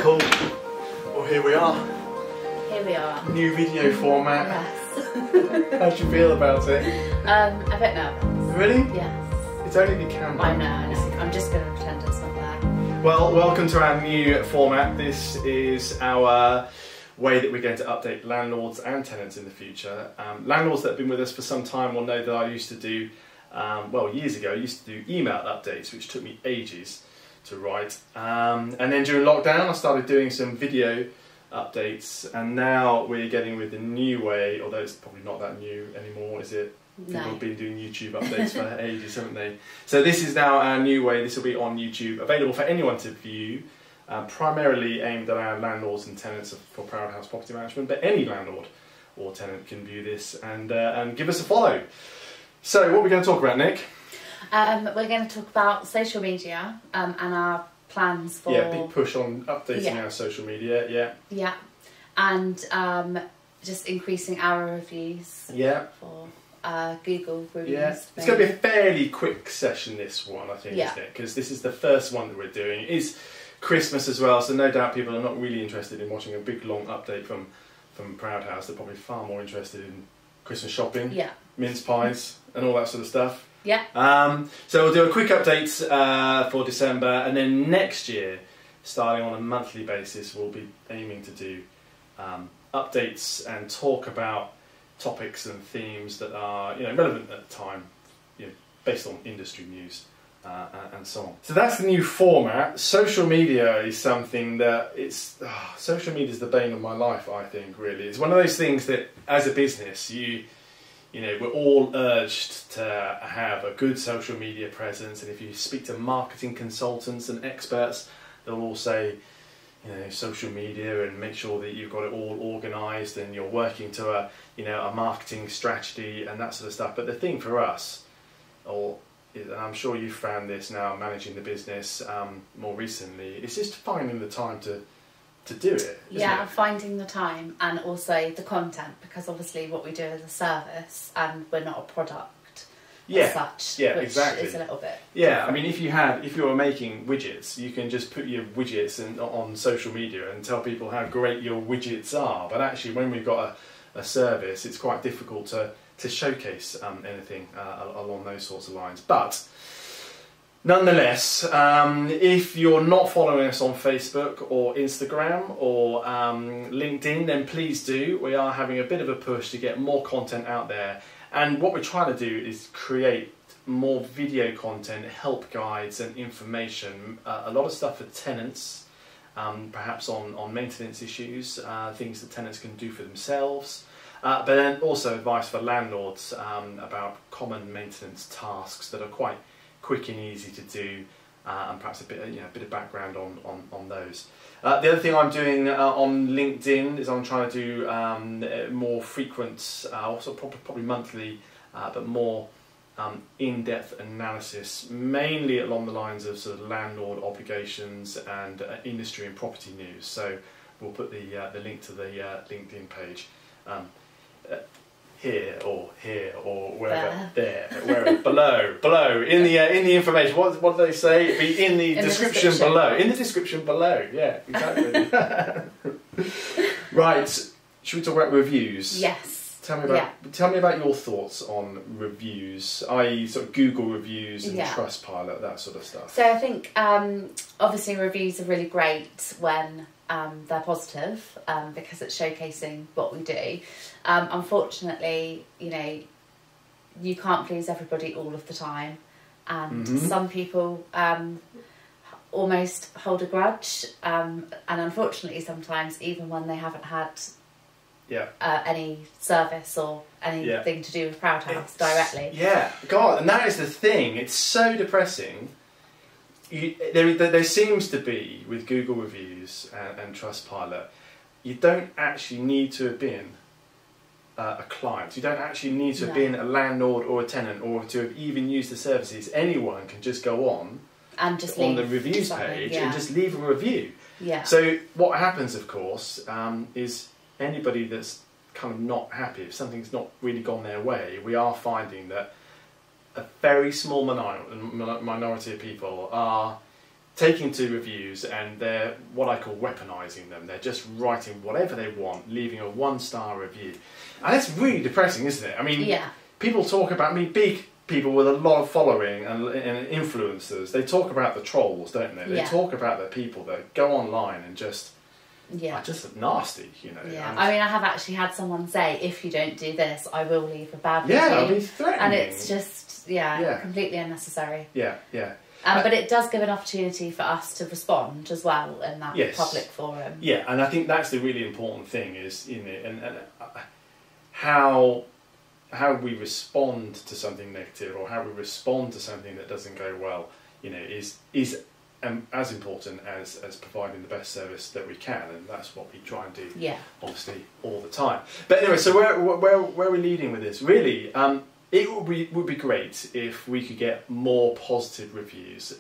Cool. Well, here we are. Here we are. New video format. Yes. How do you feel about it? A bit nervous. Really? Yes. It's only the camera. I know. I'm just going to pretend it's not there. Well, welcome to our new format. This is our way that we're going to update landlords and tenants in the future. Landlords that have been with us for some time will know that I used to do, years ago, I used to do email updates, which took me ages to write. And then during lockdown, I started doing some video updates, and now we're getting with the new way, although it's probably not that new anymore, is it? People have been doing YouTube updates for ages, haven't they? So this is now our new way. This will be on YouTube, available for anyone to view, primarily aimed at our landlords and tenants for Proud House Property Management, but any landlord or tenant can view this and give us a follow. So what are we going to talk about, Nick? We're going to talk about social media and our plans for... Yeah, big push on updating our social media, Yeah, and just increasing our reviews for Google reviews. Yeah, it's going to be a fairly quick session, this one, I think, isn't it? Because this is the first one that we're doing. It is Christmas as well, so no doubt people are not really interested in watching a big long update from Proud House. They're probably far more interested in Christmas shopping, mince pies and all that sort of stuff. Yeah. So we'll do a quick update for December, and then next year, starting on a monthly basis, we'll be aiming to do updates and talk about topics and themes that are relevant at the time, based on industry news and so on. So that's the new format. Social media is something that social media is the bane of my life, I think. Really, it's one of those things that, as a business, we're all urged to have a good social media presence, and if you speak to marketing consultants and experts, they'll all say, social media, and make sure that you've got it all organised and you're working to a marketing strategy and that sort of stuff. But the thing for us, and I'm sure you've found this now managing the business more recently, is just finding the time to do it. Yeah, finding the time, and also the content, because obviously what we do is a service and we're not a product as such, which exactly. is a little bit different. I mean, if you were making widgets, you can just put your widgets on social media and tell people how great your widgets are, but actually when we've got a service, it's quite difficult to showcase anything along those sorts of lines. But nonetheless, if you're not following us on Facebook or Instagram or LinkedIn, then please do. We are having a bit of a push to get more content out there. And what we're trying to do is create more video content, help guides and information. A lot of stuff for tenants, perhaps on maintenance issues, things that tenants can do for themselves. But then also advice for landlords about common maintenance tasks that are quite quick and easy to do, and perhaps a bit of background on those. The other thing I'm doing on LinkedIn is I'm trying to do more frequent, also probably monthly, but more in-depth analysis, mainly along the lines of sort of landlord obligations and industry and property news. So we'll put the link to the LinkedIn page. Here or wherever, wherever, below, in the information. What do they say? It'd be in the description below. In the description below. Yeah, exactly. Right. Should we talk about reviews? Yes. Tell me about your thoughts on reviews, i.e., sort of Google reviews and Trustpilot, that sort of stuff. So I think obviously reviews are really great when they're positive, because it's showcasing what we do. Unfortunately, you can't please everybody all of the time, and some people almost hold a grudge, and unfortunately sometimes even when they haven't had any service or anything to do with Proud House directly. Yeah, God, and that is the thing. It's so depressing. There seems to be, with Google reviews and Trustpilot, you don't actually need to have been a client. You don't actually need to have been a landlord or a tenant, or to have even used the services. Anyone can just go on and just on the reviews page and just leave a review. Yeah. So what happens, of course, is anybody that's kind of not happy, if something's not really gone their way, we are finding that a very small minority of people are taking to reviews and they're what I call weaponising them. They're just writing whatever they want, leaving a 1-star review. And it's really depressing, isn't it? I mean, Yeah. people talk about me, big people with a lot of following and influencers, they talk about the trolls, don't they? They Yeah. talk about the people that go online and just Yeah. are just nasty, you know. Yeah. And I mean, I have actually had someone say, if you don't do this, I will leave a bad review. yeah, I'll be threatening. And it's just, Yeah. completely unnecessary. Yeah, yeah. But it does give an opportunity for us to respond as well in that Yes. public forum. Yeah, and I think that's the really important thing is, you know, and how we respond to something negative or how we respond to something that doesn't go well, you know, is as important as providing the best service that we can, and that's what we try and do. Yeah. Obviously, all the time. But anyway, so where we're leading with this, really, it would be great if we could get more positive reviews.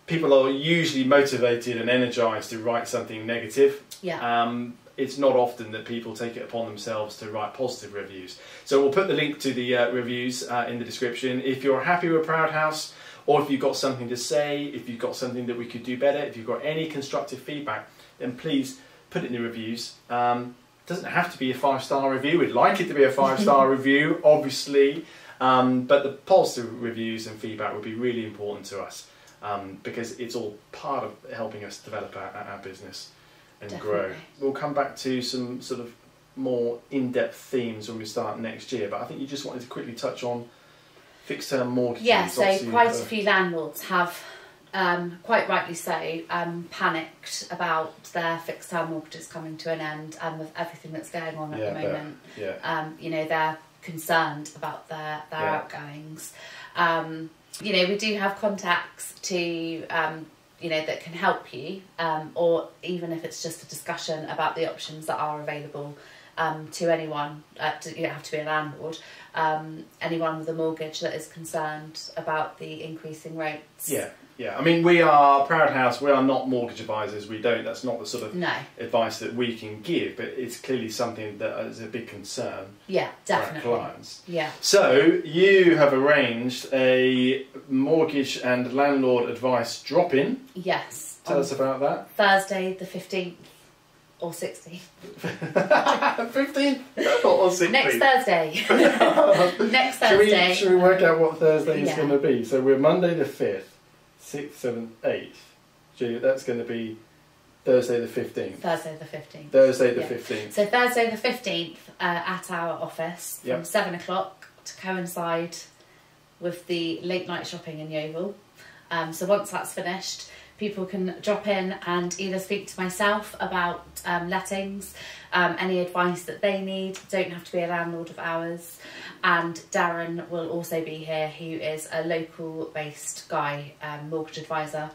People are usually motivated and energised to write something negative. Yeah. It's not often that people take it upon themselves to write positive reviews. So we'll put the link to the reviews in the description. If you're happy with Proud House, or if you've got something to say, if you've got something that we could do better, if you've got any constructive feedback, then please put it in the reviews. It doesn't have to be a 5-star review. We'd like it to be a 5-star review, obviously. But the positive reviews and feedback would be really important to us, because it's all part of helping us develop our business and Definitely. grow. We'll come back to some sort of more in-depth themes when we start next year, but I think you just wanted to quickly touch on fixed-term mortgages. Yeah, so Obviously, quite a few landlords have, quite rightly so, panicked about their fixed-term mortgages coming to an end and with everything that's going on at the moment. Yeah. You know, they're concerned about their outgoings. You know, we do have contacts to you know, that can help you, or even if it's just a discussion about the options that are available to anyone. You don't have to be a landlord. Anyone with a mortgage that is concerned about the increasing rates. Yeah, yeah. I mean, we are Proud House. We are not mortgage advisors. We don't. That's not the sort of advice that we can give. But it's clearly something that is a big concern. Yeah, definitely. For our clients. Yeah. So you have arranged a mortgage and landlord advice drop-in. Yes. Tell us about that. Thursday the 15th or 16th. 15th or 16th? Next Thursday. Next Thursday. Should we work out what Thursday is Yeah. going to be? So we're Monday the 5th, 6th, 7th, 8th. That's going to be Thursday the 15th. Thursday the 15th. Thursday the 15th. So Thursday the 15th at our office from 7 o'clock to coincide with the late night shopping in Yeovil. So once that's finished, people can drop in and either speak to myself about lettings, any advice that they need. Don't have to be a landlord of ours. And Darren will also be here, who is a local based guy, mortgage advisor.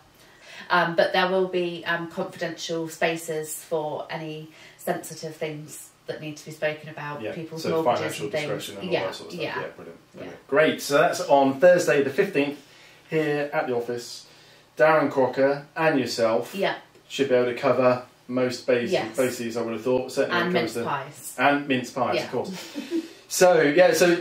But there will be confidential spaces for any sensitive things that need to be spoken about, people's so mortgages financial and things. discretion and all that sort of stuff. Yeah, Brilliant. Yeah. Great. So that's on Thursday the 15th here at the office. Darren Crocker and yourself should be able to cover most bases, I would have thought. Certainly and mince pies. And mince pies, of course. So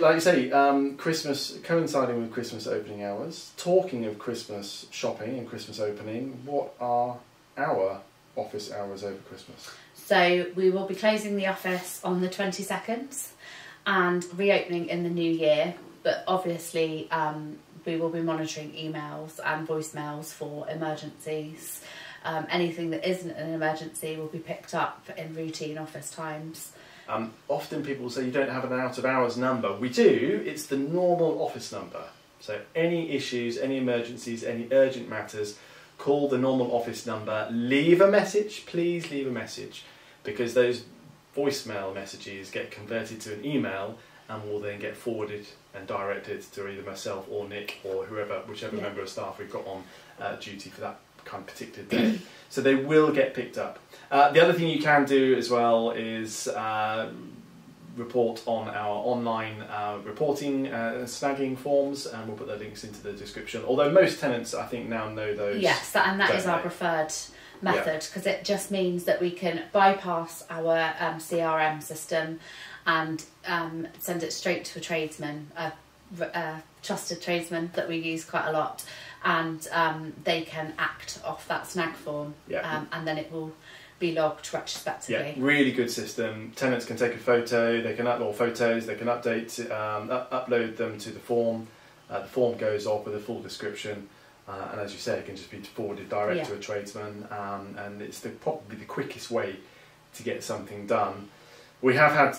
like you say, Christmas, coinciding with Christmas opening hours, talking of Christmas shopping and Christmas opening, what are our office hours over Christmas? So we will be closing the office on the 22nd and reopening in the new year, but obviously we will be monitoring emails and voicemails for emergencies. Anything that isn't an emergency will be picked up in routine office times. Often people say you don't have an out-of-hours number. We do. It's the normal office number. So any issues, any emergencies, any urgent matters, call the normal office number. Leave a message. Please leave a message, because those voicemail messages get converted to an email and will then get forwarded and directed to either myself or Nick or whichever member of staff we've got on duty for that kind of particular day. So they will get picked up. The other thing you can do as well is report on our online reporting snagging forms, and we'll put the links into the description. Although most tenants, I think, now know those. Yes, and that is our preferred method, because it just means that we can bypass our CRM system and send it straight to a tradesman, a trusted tradesman that we use quite a lot, and they can act off that snag form, and then it will be logged retrospectively. Yeah, really good system. Tenants can take a photo, they can upload photos, they can upload them to the form. The form goes off with a full description, and as you say, it can just be forwarded direct to a tradesman, and it's probably the quickest way to get something done. We have had,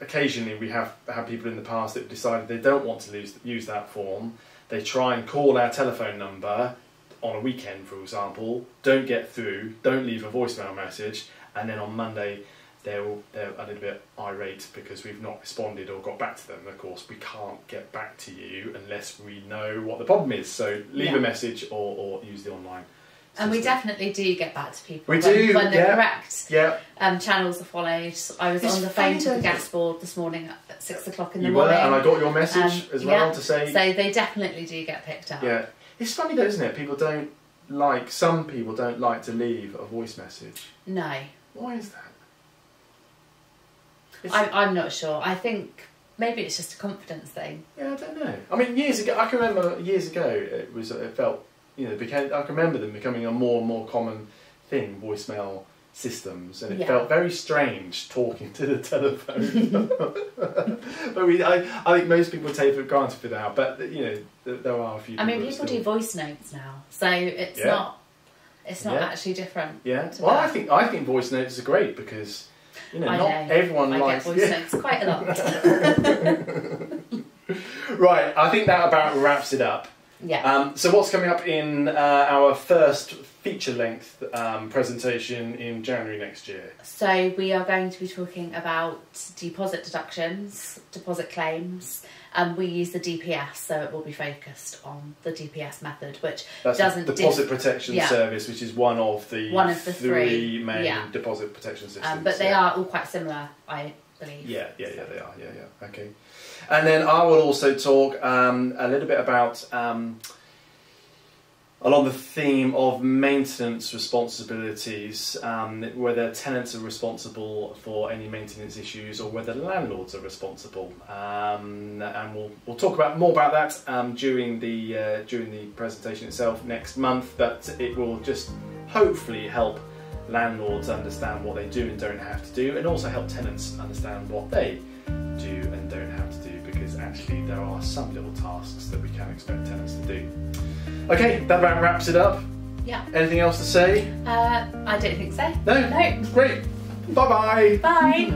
occasionally we have had people in the past that have decided they don't want to use that form. They try and call our telephone number on a weekend, for example, don't get through, don't leave a voicemail message, and then on Monday they're a little bit irate because we've not responded or got back to them. Of course, we can't get back to you unless we know what the problem is. So leave a message or use the online system. And we definitely do get back to people when the correct channels are followed. I was on the phone to the gas board this morning at 6 o'clock in the morning. And I got your message as well to say... So they definitely do get picked up. Yeah. It's funny though, isn't it? Some people don't like to leave a voice message. No. Why is that? I'm not sure. I think maybe it's just a confidence thing. Yeah, I don't know. I mean, years ago, I can remember it felt, I can remember them becoming a more and more common thing, voicemail systems, and it felt very strange talking to the telephone. But I think most people take it for granted for now, but there are a few. I mean, people do voice notes now, so it's not actually different. Yeah. Well, I think voice notes are great because not everyone likes. I get voice notes quite a lot. Right. I think that about wraps it up. Yeah. So what's coming up in our first feature-length presentation in January next year? So we are going to be talking about deposit deductions, deposit claims. We use the DPS, so it will be focused on the DPS method, which doesn't... That's the Deposit Protection Service, which is one of the three main deposit protection systems. But they are all quite similar, I believe. Yeah, they are. Yeah. Okay. And then I will also talk a little bit about, along the theme of maintenance responsibilities, whether tenants are responsible for any maintenance issues or whether landlords are responsible. And we'll talk more about that during the presentation itself next month. But it will just hopefully help landlords understand what they do and don't have to do, and also help tenants understand what they do and don't have to do, because actually there are some little tasks that we can expect tenants to do. Okay, that about wraps it up. Yeah. Anything else to say? I don't think so. No? No. Great. Bye-bye. Bye.